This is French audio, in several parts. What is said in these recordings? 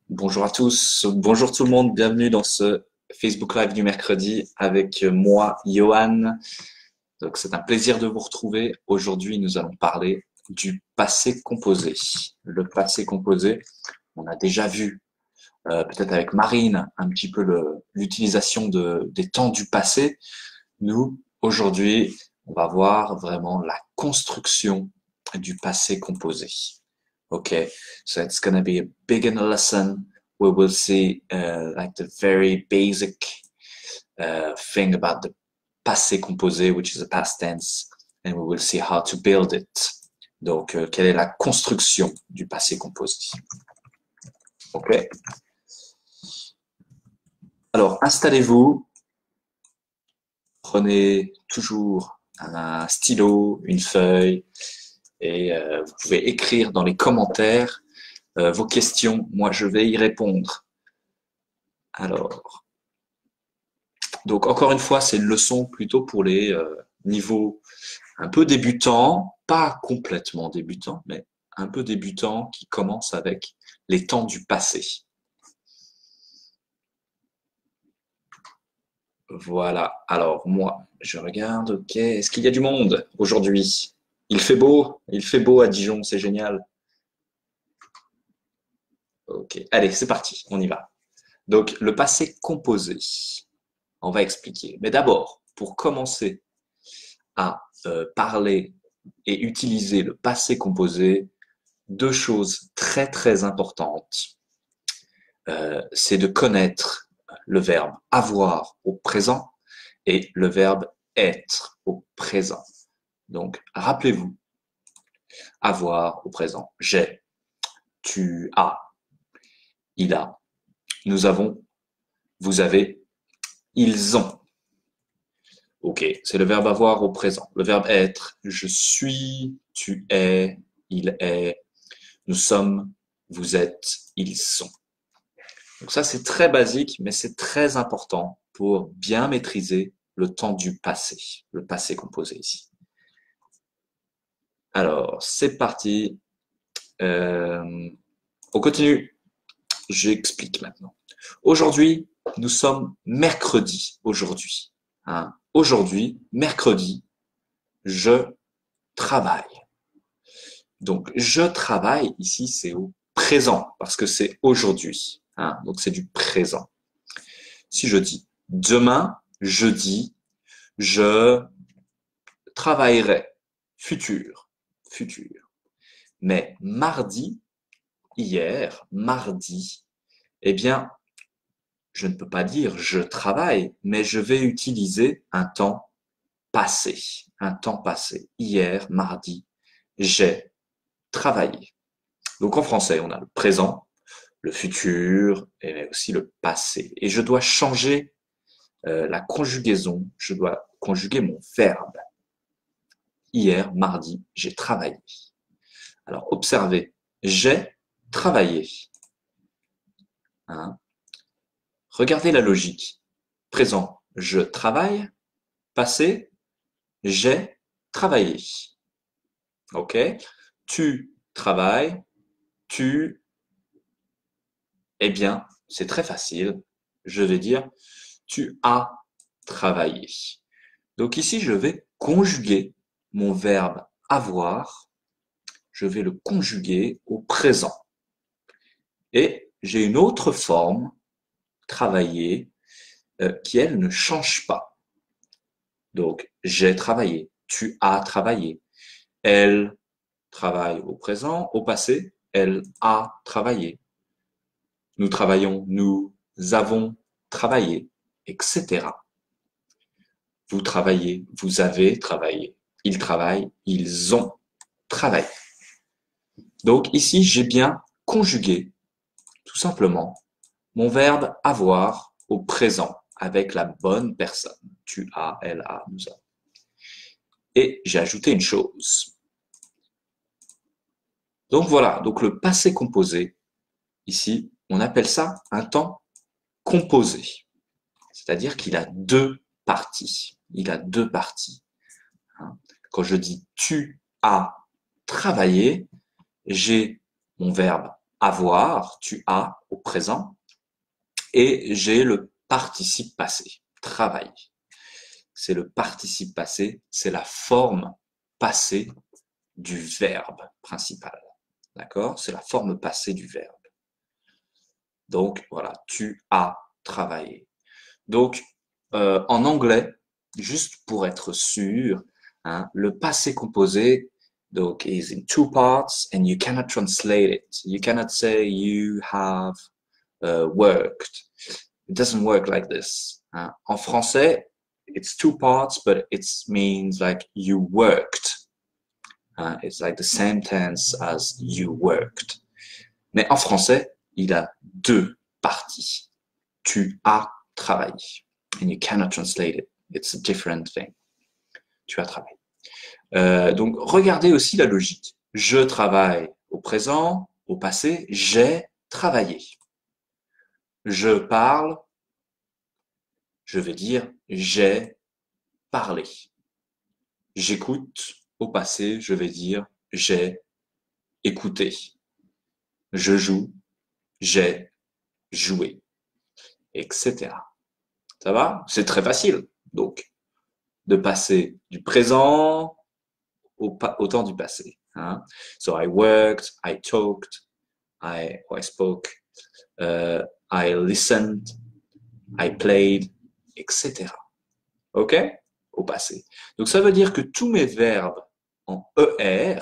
Bonjour à tous, bonjour tout le monde, bienvenue dans ce Facebook Live du mercredi avec moi, Johan. Donc c'est un plaisir de vous retrouver. Aujourd'hui, nous allons parler du passé composé. Le passé composé, on a déjà vu, peut-être avec Marine, un petit peu l'utilisation des temps du passé. Nous, aujourd'hui, on va voir vraiment la construction du passé composé. Okay, so it's going to be a beginner lesson where we'll see like the very basic thing about the passé composé, which is a past tense, and we will see how to build it. Donc, quelle est la construction du passé composé? Ok. Alors, installez-vous. Prenez toujours un stylo, une feuille, et vous pouvez écrire dans les commentaires vos questions. Moi, je vais y répondre. Alors, donc encore une fois, c'est une leçon plutôt pour les niveaux un peu débutants, pas complètement débutants, mais un peu débutants qui commencent avec les temps du passé. Voilà. Alors moi, je regarde. Ok. Est-ce qu'il y a du monde aujourd'hui? Il fait beau. Il fait beau à Dijon. C'est génial. Ok. Allez, c'est parti. On y va. Donc le passé composé. On va expliquer. Mais d'abord, pour commencer à parler et utiliser le passé composé, deux choses très très importantes. C'est de connaître le verbe avoir au présent et le verbe être au présent. Donc, rappelez-vous, avoir au présent, j'ai, tu as, il a, nous avons, vous avez, ils ont. Ok, c'est le verbe avoir au présent. Le verbe être, je suis, tu es, il est, nous sommes, vous êtes, ils sont. Donc ça, c'est très basique, mais c'est très important pour bien maîtriser le temps du passé, le passé composé ici. Alors, c'est parti. On continue. J'explique maintenant. Aujourd'hui, nous sommes mercredi. Aujourd'hui. Hein. Aujourd'hui, mercredi, je travaille. Donc, je travaille, ici, c'est au présent, parce que c'est aujourd'hui. Hein. Donc, c'est du présent. Si je dis demain, jeudi, je travaillerai. Futur, futur. Mais mardi, hier, mardi, eh bien, je ne peux pas dire je travaille, mais je vais utiliser un temps passé. Un temps passé. Hier, mardi, j'ai travaillé. Donc en français, on a le présent, le futur et aussi le passé. Et je dois changer la conjugaison. Je dois conjuguer mon verbe. Hier, mardi, j'ai travaillé. Alors observez, j'ai travaillé. Hein? Regardez la logique. Présent, je travaille. Passé, j'ai travaillé. Ok? Tu travailles. Tu, eh bien, c'est très facile. Je vais dire, tu as travaillé. Donc ici, je vais conjuguer mon verbe avoir. Je vais le conjuguer au présent. Et j'ai une autre forme, travailler, qui elle ne change pas. Donc, j'ai travaillé, tu as travaillé, elle travaille au présent, au passé, elle a travaillé. Nous travaillons, nous avons travaillé, etc. Vous travaillez, vous avez travaillé. Ils travaillent, ils ont travaillé. Donc ici, j'ai bien conjugué, tout simplement, mon verbe avoir au présent avec la bonne personne. Tu as, elle a, nous avons. Et j'ai ajouté une chose. Donc voilà, donc le passé composé, ici, on appelle ça un temps composé. C'est-à-dire qu'il a deux parties. Il a deux parties. Quand je dis tu as travaillé, j'ai mon verbe avoir, tu as au présent, et j'ai le participe passé, travailler. C'est le participe passé, c'est la forme passée du verbe principal. D'accord? C'est la forme passée du verbe. Donc, voilà, tu as travaillé. Donc, en anglais, juste pour être sûr, hein, le passé composé donc is in two parts and you cannot translate it. You cannot say you have worked. It doesn't work like this. Hein. En français, it's two parts, but it means like you worked. Hein. It's like the same tense as you worked. Mais en français, il a deux parties. Tu as travaillé. And you cannot translate it. It's a different thing. Tu as travaillé. Donc, regardez aussi la logique. Je travaille au présent, au passé, j'ai travaillé. Je parle, je vais dire j'ai parlé. J'écoute, au passé, je vais dire j'ai écouté. Je joue, j'ai joué, etc. Ça va? C'est très facile. Donc, de passer du présent au temps du passé. Hein? So I worked, I talked, I spoke, I listened, I played, etc. OK? Au passé. Donc ça veut dire que tous mes verbes en ER,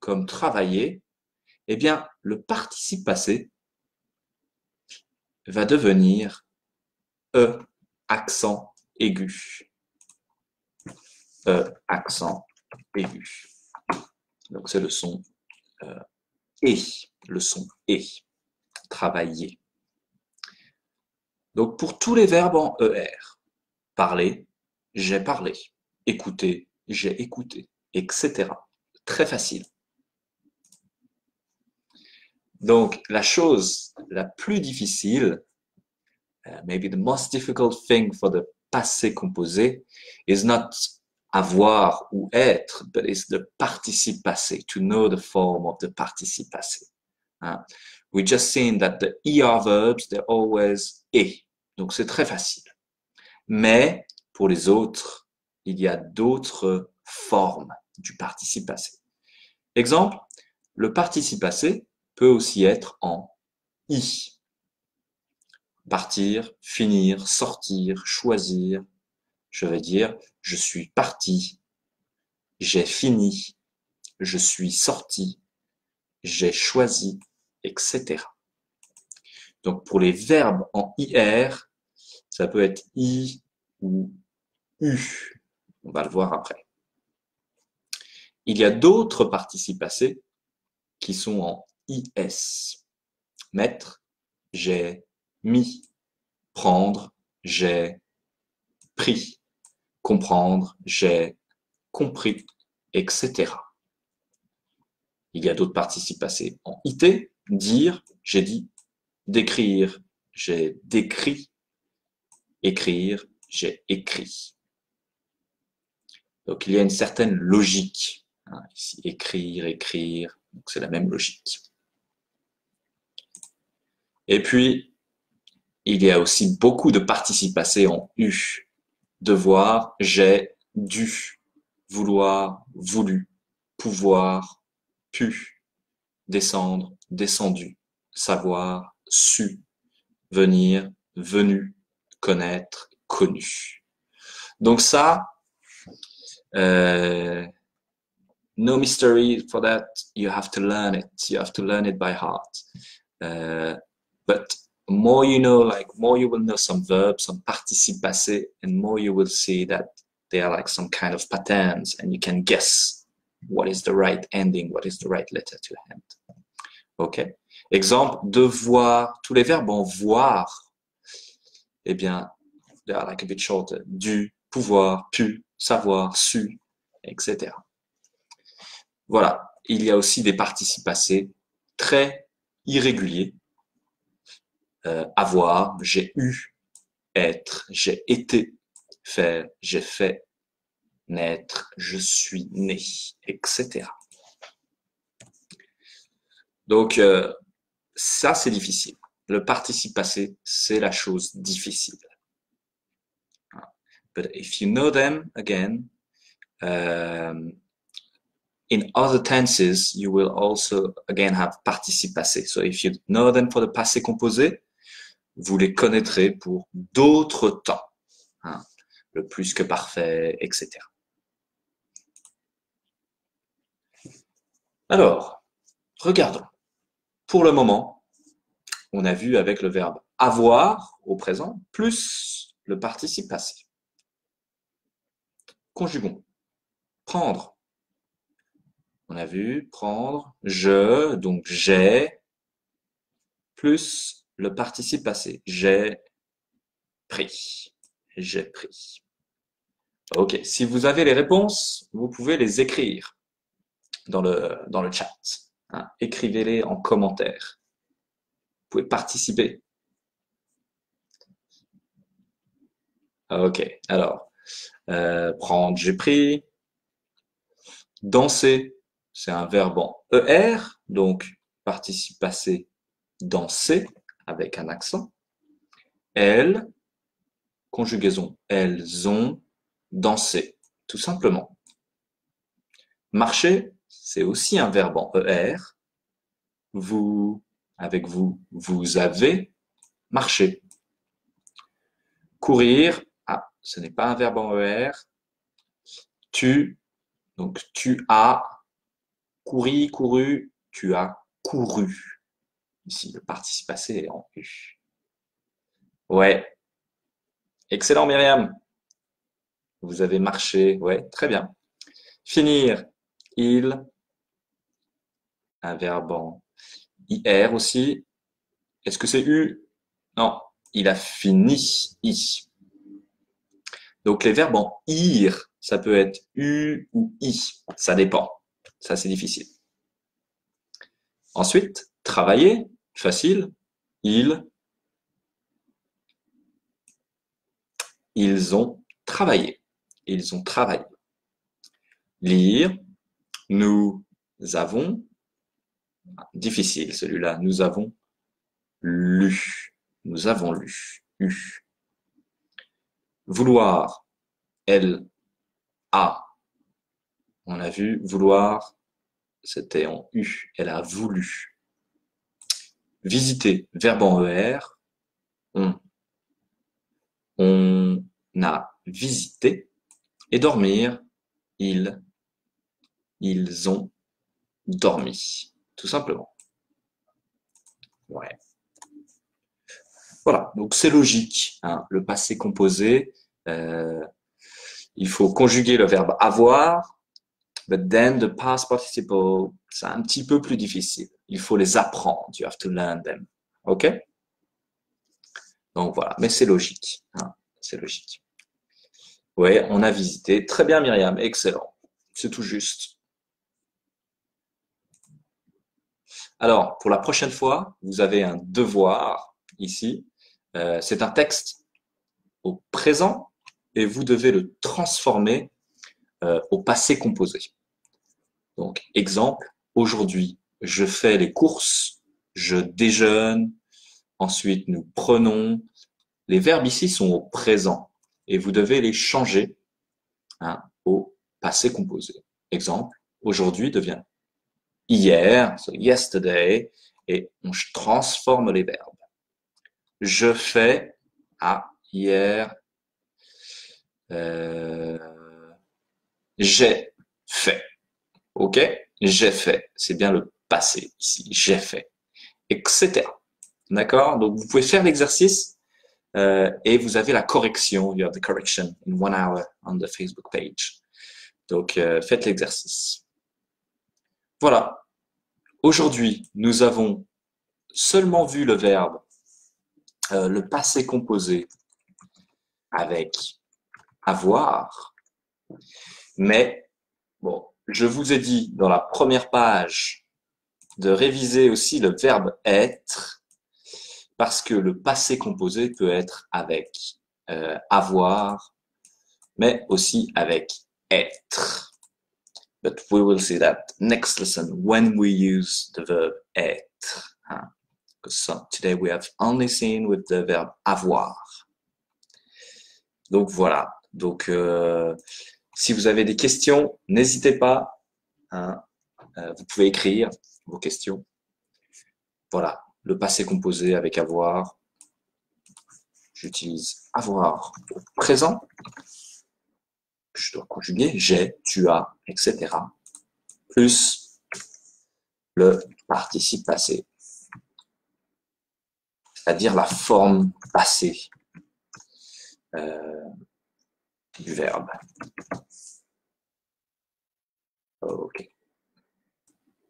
comme travailler, eh bien, le participe passé va devenir E, accent aigu. E, accent aigu. Donc c'est le son et, le son et, travailler. Donc pour tous les verbes en ER, parler, j'ai parlé, écouter, j'ai écouté, etc. Très facile. Donc la chose la plus difficile, maybe the most difficult thing for the passé composé, is not avoir ou être, but it's the participe passé, to know the form of the participe passé. We just seen that the ER verbs, they're always et. Donc c'est très facile. Mais pour les autres, il y a d'autres formes du participe passé. Exemple, le participe passé peut aussi être en I. Partir, finir, sortir, choisir. Je vais dire, je suis parti, j'ai fini, je suis sorti, j'ai choisi, etc. Donc pour les verbes en IR, ça peut être I ou U. On va le voir après. Il y a d'autres participes passés qui sont en IS. Mettre, j'ai mis. Prendre, j'ai pris. Comprendre, j'ai compris, etc. Il y a d'autres participes passés en IT. Dire, j'ai dit. Décrire, j'ai décrit. Écrire, j'ai écrit. Donc il y a une certaine logique. Ici, écrire, écrire, donc c'est la même logique. Et puis, il y a aussi beaucoup de participes passés en U. Devoir, j'ai, dû, vouloir, voulu, pouvoir, pu, descendre, descendu, savoir, su, venir, venu, connaître, connu. Donc ça, no mystery for that. You have to learn it. You have to learn it by heart. But more you know, like more you will know some verbs, some participe passé, and more you will see that they are like some kind of patterns, and you can guess what is the right ending, what is the right letter to end. Ok. Exemple, devoir. Tous les verbes en voir, eh bien, they are like a bit shorter. Dû, pouvoir, pu, savoir, su, etc. Voilà. Il y a aussi des participes passés très irréguliers. Avoir, j'ai eu, être, j'ai été, faire, j'ai fait, naître, je suis né, etc. Donc, ça, c'est difficile. Le participe passé, c'est la chose difficile. But if you know them again, in other tenses, you will also again have participe passé. So if you know them for the passé composé, vous les connaîtrez pour d'autres temps. Hein, le plus que parfait, etc. Alors, regardons. Pour le moment, on a vu avec le verbe avoir au présent plus le participe passé. Conjuguons. Prendre. On a vu prendre, je, donc j'ai, plus le participe passé. J'ai pris. J'ai pris. Ok, si vous avez les réponses, vous pouvez les écrire dans le chat. Hein. Écrivez-les en commentaire. Vous pouvez participer. Ok, alors, prendre, j'ai pris. Danser, c'est un verbe en ER, donc participe passé, danser, avec un accent. Elles, conjugaison, elles ont dansé, tout simplement. Marcher, c'est aussi un verbe en ER. Vous, avec vous, vous avez marché. Courir, ah, ce n'est pas un verbe en ER. Tu, donc tu as couru, couru, tu as couru. Ici, le participe passé est en U. Ouais, excellent Myriam. Vous avez marché, ouais, très bien. Finir, il, un verbe en IR aussi. Est-ce que c'est U? Non, il a fini, I. Donc les verbes en IR, ça peut être U ou I, ça dépend. Ça, c'est difficile. Ensuite, travailler, facile. Ils ont travaillé. Ils ont travaillé. Lire, nous avons, difficile celui-là, nous avons lu. Nous avons lu. U. Vouloir, elle a. On a vu vouloir, c'était en U. Elle a voulu. Visiter, verbe en ER. On. On a visité. Et dormir, ils ont dormi. Tout simplement. Ouais. Voilà, donc c'est logique. Hein. Le passé composé, il faut conjuguer le verbe avoir, but then the past participle, c'est un petit peu plus difficile. Il faut les apprendre. You have to learn them. OK? Donc voilà, mais c'est logique. Hein. C'est logique. Ouais, on a visité. Très bien, Myriam. Excellent. C'est tout juste. Alors, pour la prochaine fois, vous avez un devoir ici. C'est un texte au présent et vous devez le transformer au passé composé. Donc, exemple, aujourd'hui, je fais les courses, je déjeune, ensuite nous prenons. Les verbes ici sont au présent et vous devez les changer hein, au passé composé. Exemple, aujourd'hui devient hier, so yesterday, et on transforme les verbes. Je fais à hier, j'ai fait. OK? J'ai fait. C'est bien le passé ici. J'ai fait. Etc. D'accord? Donc, vous pouvez faire l'exercice et vous avez la correction. You have the correction in 1 hour on the Facebook page. Donc, faites l'exercice. Voilà. Aujourd'hui, nous avons seulement vu le verbe, le passé composé avec avoir. Mais, bon, je vous ai dit dans la première page de réviser aussi le verbe être parce que le passé composé peut être avec avoir, mais aussi avec être. But we will see that next lesson when we use the verb être. Hein. So today we have only seen with the verb avoir. Donc voilà. Donc si vous avez des questions, n'hésitez pas. Hein, vous pouvez écrire vos questions. Voilà, le passé composé avec avoir. J'utilise avoir au présent. Je dois conjuguer j'ai, tu as, etc. Plus le participe passé, c'est-à-dire la forme passée du verbe. Ok,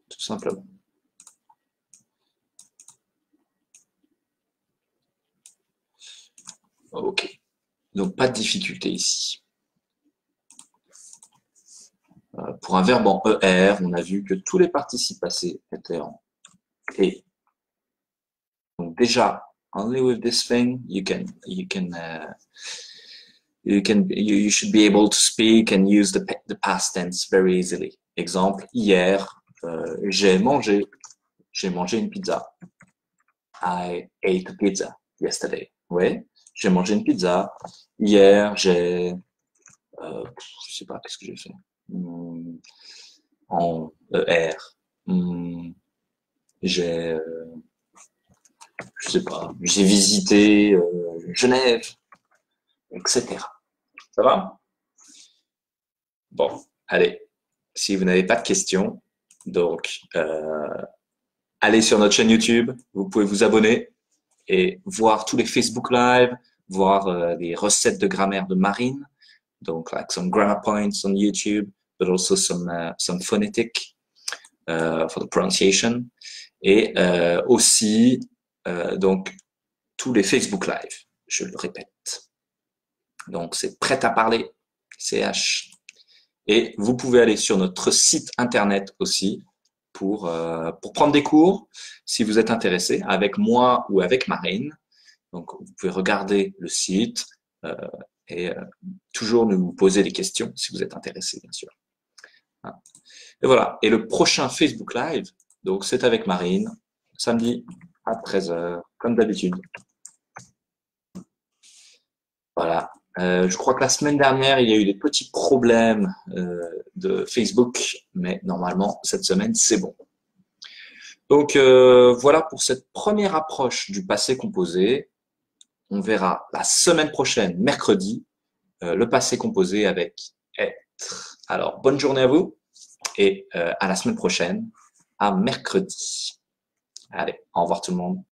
tout simplement. Ok, donc pas de difficulté ici. Pour un verbe en ER, on a vu que tous les participes passés étaient en et. Donc déjà, only with this thing, you should be able to speak and use the past tense very easily. Exemple, hier, j'ai mangé une pizza. I ate a pizza yesterday. Oui, j'ai mangé une pizza. Hier, je sais pas, qu'est-ce que j'ai fait? En ER. J'ai, je sais pas, j'ai visité Genève, etc. Ça va? Bon, allez, si vous n'avez pas de questions, donc allez sur notre chaîne YouTube, vous pouvez vous abonner et voir tous les Facebook Live, voir les recettes de grammaire de Marine, donc like some grammar points on YouTube, but also some phonetic for the pronunciation, et aussi donc tous les Facebook Live, je le répète. Donc c'est prêt à parler, CH. Et vous pouvez aller sur notre site internet aussi pour prendre des cours si vous êtes intéressé avec moi ou avec Marine. Donc vous pouvez regarder le site et toujours nous poser des questions si vous êtes intéressé, bien sûr. Et voilà. Et le prochain Facebook Live, donc c'est avec Marine, samedi à 13h, comme d'habitude. Voilà. Je crois que la semaine dernière, il y a eu des petits problèmes de Facebook, mais normalement, cette semaine, c'est bon. Donc, voilà pour cette première approche du passé composé. On verra la semaine prochaine, mercredi, le passé composé avec être. Alors, bonne journée à vous et à la semaine prochaine, à mercredi. Allez, au revoir tout le monde.